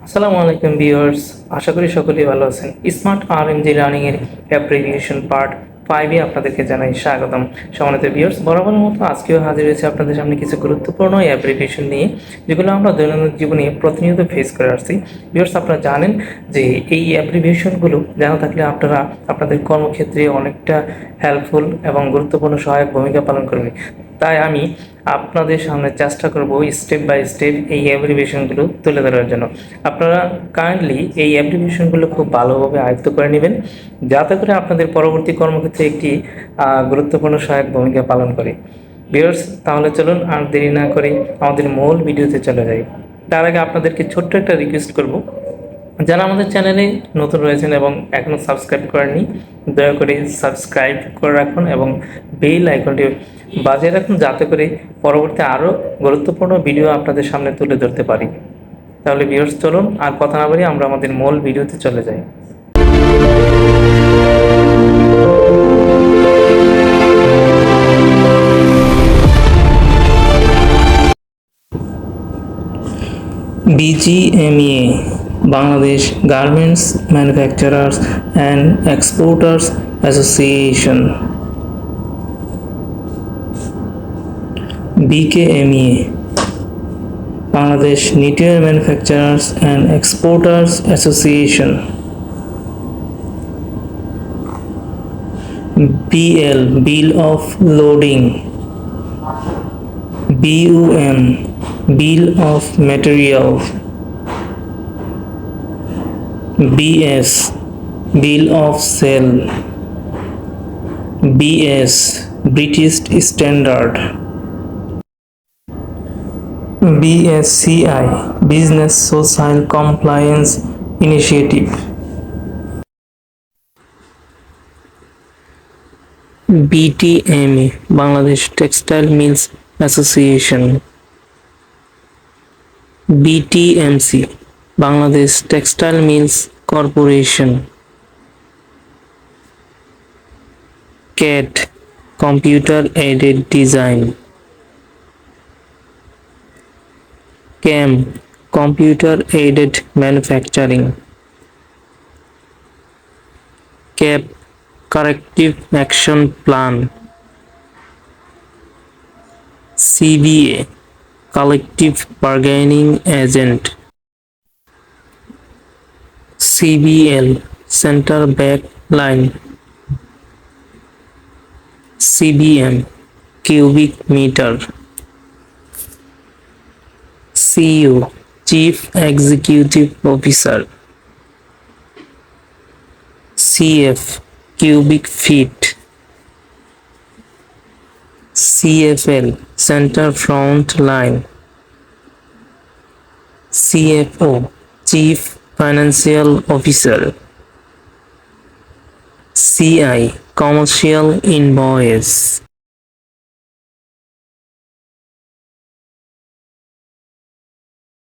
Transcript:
আসসালামু আলাইকুম ভিউয়ার্স, আশা করি সকলেই ভালো আছেন। স্মার্ট আরএমজি লার্নিং এর অ্যাপ্রিভিয়েশন পার্ট 5 এ আপনাদেরকে জানাই স্বাগতম। সম্মানিত ভিউয়ার্স, বরাবরের মতো আজকেও হাজির হয়েছে আপনাদের সামনে কিছু গুরুত্বপূর্ণ অ্যাপ্রিভিয়েশন নিয়ে, যেগুলো আমরা দৈনন্দিন জীবনে প্রতিনিয়ত ফেস করে আসছি। ভিউয়ার্স, আপনারা জানেন যে এই অ্যাপ্রিভিয়েশনগুলো জানা থাকলে আপনারা আপনাদের কর্মক্ষেত্রে অনেকটা হেল্পফুল এবং গুরুত্বপূর্ণ সহায়ক ভূমিকা পালন করবে। তাই আমি আপনাদের সামনে চেষ্টা করব স্টেপ বাই স্টেপ এই অ্যাপ্লিকেশনগুলো তুলে ধরার জন্য। আপনারা কাইন্ডলি এই অ্যাপ্লিকেশনগুলো খুব ভালোভাবে আয়ত্ত করে নেবেন, যাতে করে আপনাদের পরবর্তী কর্মক্ষেত্রে একটি গুরুত্বপূর্ণ সহায়ক ভূমিকা পালন করে। ভিউয়ার্স, তাহলে চলুন আর দেরি না করে আমাদের মূল ভিডিওতে চলে যাই। তার আগে আপনাদেরকে ছোট্ট একটা রিকোয়েস্ট করব, যারা আমাদের চ্যানেলে নতুন রয়েছেন এবং এখনও সাবস্ক্রাইব করেননি, দয়া করে সাবস্ক্রাইব করে রাখুন এবং বেল আইকনটি বাজিয়ে রাখুন, যাতে করে পরবর্তী আরও গুরুত্বপূর্ণ ভিডিও আপনাদের সামনে তুলে ধরতে পারি। তাহলে ভিউয়ার্স, চলুন আর কথা না বলি আমরা আমাদের মূল ভিডিওতে চলে যাই। BGMEA, Bangladesh garments manufacturers and exporters association. BKMEA, Bangladesh Knitwear Manufacturers and Exporters Association. BL, Bill of Loading. BUM, Bill of Material. BS, Bill of Sale. BS, British Standard. BSCI, Business Social Compliance Initiative. BTMA, Bangladesh Textile Mills Association. BTMC, Bangladesh Textile Mills Corporation. CAD, Computer Aided Design. CAM, Computer Aided Manufacturing. CAP, Corrective Action Plan. CBA, Collective Bargaining Agent. CBL, Center Back Line. CBM, Cubic Meter. CU, Chief Executive Officer. CF, Cubic Feet. CFL, Center Front Line. CFO, Chief Financial Officer. CI, Commercial Invoice.